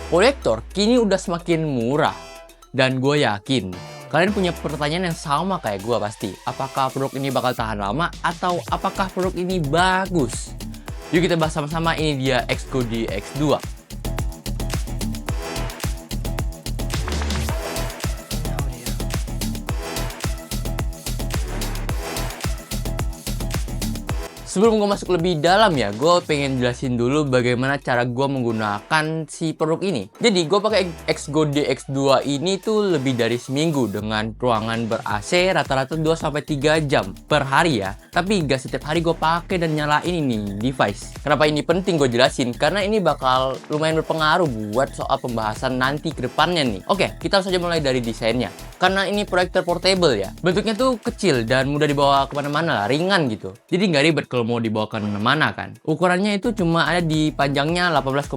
Proyektor kini udah semakin murah. Dan gue yakin kalian punya pertanyaan yang sama kayak gue pasti. Apakah produk ini bakal tahan lama atau apakah produk ini bagus? Yuk kita bahas sama-sama, ini dia Xgo DX2. Sebelum gue masuk lebih dalam ya, gue pengen jelasin dulu bagaimana cara gue menggunakan si produk ini. Jadi gue pakai Xgo DX2 ini tuh lebih dari seminggu dengan ruangan ber-AC rata-rata 2-3 jam per hari ya. Tapi gak setiap hari gue pakai dan nyalain ini device. Kenapa ini penting gue jelasin? Karena ini bakal lumayan berpengaruh buat soal pembahasan nanti ke depannya nih. Oke, kita langsung aja mulai dari desainnya. Karena ini proyektor portable ya, bentuknya tuh kecil dan mudah dibawa kemana-mana lah, ringan gitu. Jadi nggak ribet kalau mau dibawa kemana-mana kan. Ukurannya itu cuma ada di panjangnya 18,5,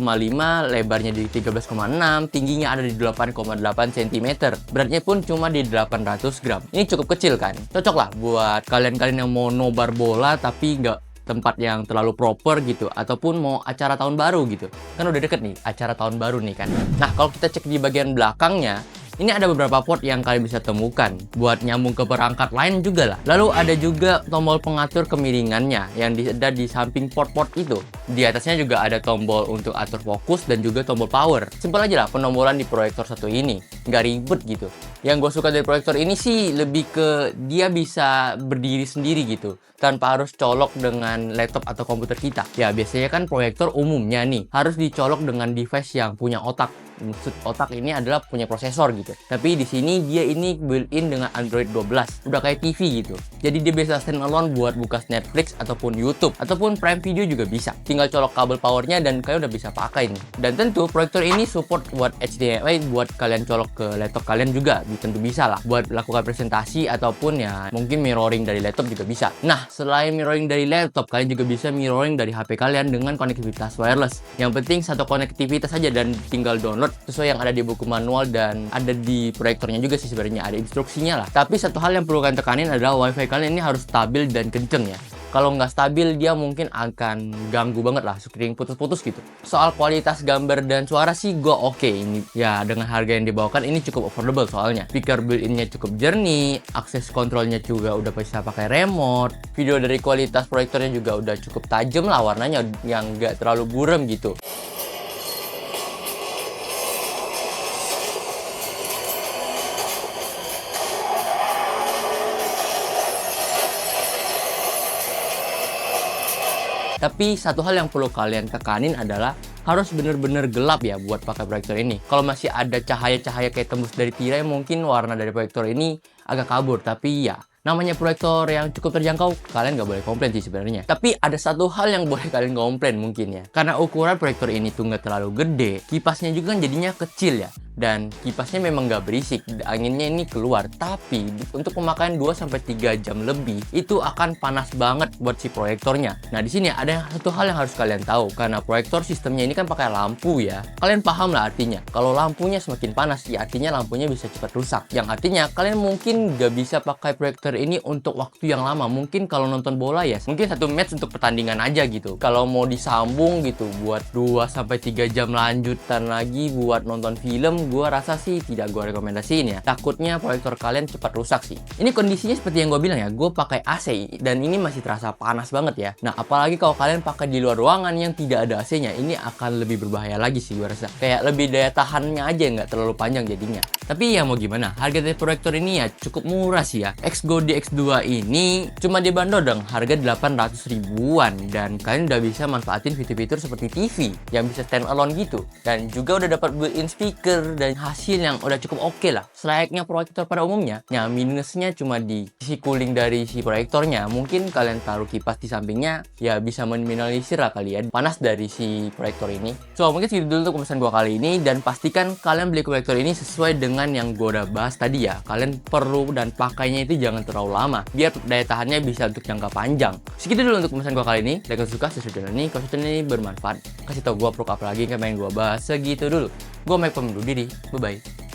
lebarnya di 13,6, tingginya ada di 8,8 cm. Beratnya pun cuma di 800 gram. Ini cukup kecil kan. Cocok lah buat kalian-kalian yang mau nobar bola tapi nggak tempat yang terlalu proper gitu, ataupun mau acara tahun baru gitu. Kan udah deket nih acara tahun baru nih kan. Nah, kalau kita cek di bagian belakangnya, ini ada beberapa port yang kalian bisa temukan buat nyambung ke perangkat lain juga lah. Lalu ada juga tombol pengatur kemiringannya yang ada di samping port-port itu. Di atasnya juga ada tombol untuk atur fokus dan juga tombol power. Simpel aja lah penomboran di proyektor satu ini, nggak ribet gitu. Yang gue suka dari proyektor ini sih lebih ke dia bisa berdiri sendiri gitu, tanpa harus colok dengan laptop atau komputer kita. Ya biasanya kan proyektor umumnya nih harus dicolok dengan device yang punya otak. Maksud otak ini adalah punya prosesor gitu. Tapi di sini dia ini built-in dengan Android 12. Udah kayak TV gitu. Jadi dia bisa standalone buat buka Netflix ataupun YouTube ataupun Prime Video juga bisa. Tinggal colok kabel powernya dan kalian udah bisa pakai nih. Dan tentu proyektor ini support buat HDMI buat kalian colok ke laptop kalian juga. Tentu bisa lah buat lakukan presentasi ataupun ya mungkin mirroring dari laptop juga bisa. Nah, selain mirroring dari laptop, kalian juga bisa mirroring dari HP kalian dengan konektivitas wireless. Yang penting satu konektivitas saja dan tinggal download sesuai yang ada di buku manual dan ada di proyektornya juga sih sebenarnya, ada instruksinya lah. Tapi satu hal yang perlu kalian tekanin adalah wifi kalian ini harus stabil dan kenceng ya. Kalau nggak stabil dia mungkin akan ganggu banget lah, sering putus-putus gitu. Soal kualitas gambar dan suara sih gue oke ini ya, dengan harga yang dibawakan ini cukup affordable soalnya. Speaker built-innya cukup jernih, akses kontrolnya juga udah bisa pakai remote. Video dari kualitas proyektornya juga udah cukup tajam lah warnanya, yang nggak terlalu buram gitu. Tapi satu hal yang perlu kalian tekanin adalah harus bener-bener gelap ya buat pakai proyektor ini. Kalau masih ada cahaya-cahaya kayak tembus dari tirai, mungkin warna dari proyektor ini agak kabur. Tapi ya, namanya proyektor yang cukup terjangkau, kalian nggak boleh komplain sih sebenarnya. Tapi ada satu hal yang boleh kalian komplain mungkin ya. Karena ukuran proyektor ini tuh nggak terlalu gede, kipasnya juga kan jadinya kecil ya. Dan kipasnya memang nggak berisik, anginnya ini keluar. Tapi untuk pemakaian 2-3 jam lebih, itu akan panas banget buat si proyektornya. Nah di sini ada satu hal yang harus kalian tahu, karena proyektor sistemnya ini kan pakai lampu ya. Kalian paham lah artinya. Kalau lampunya semakin panas, ya artinya lampunya bisa cepat rusak. Yang artinya kalian mungkin nggak bisa pakai proyektor ini untuk waktu yang lama. Mungkin kalau nonton bola ya, mungkin satu match untuk pertandingan aja gitu. Kalau mau disambung gitu buat 2-3 jam lanjutan lagi buat nonton film, gue rasa sih tidak gue rekomendasiin ya. Takutnya proyektor kalian cepat rusak sih. Ini kondisinya seperti yang gue bilang ya, gue pakai AC dan ini masih terasa panas banget ya. Nah apalagi kalau kalian pakai di luar ruangan yang tidak ada AC-nya, ini akan lebih berbahaya lagi sih gue rasa. Kayak lebih daya tahannya aja nggak terlalu panjang jadinya. Tapi ya mau gimana, harga dari proyektor ini ya cukup murah sih ya. Xgo DX2 ini cuma dibanderol dong harga 800 ribuan dan kalian udah bisa manfaatin fitur-fitur seperti TV yang bisa stand alone gitu, dan juga udah dapat built-in speaker dan hasil yang udah cukup oke lah, selayaknya proyektor pada umumnya. Ya minusnya cuma di sisi cooling dari si proyektornya. Mungkin kalian taruh kipas di sampingnya ya bisa meminimalisir lah kalian panas dari si proyektor ini. So mungkin segitu dulu untuk pesan gua kali ini, dan pastikan kalian beli proyektor ini sesuai dengan yang gue udah bahas tadi ya. Kalian perlu dan pakainya itu jangan terlalu lama biar daya tahannya bisa untuk jangka panjang. Segitu dulu untuk pesan gue kali ini. Like dan suka channel ini kalau channel ini bermanfaat. Kasih tau gue produk apa lagi yang pengen gue bahas. Segitu dulu. Gue Mike pamit undur diri. Bye bye.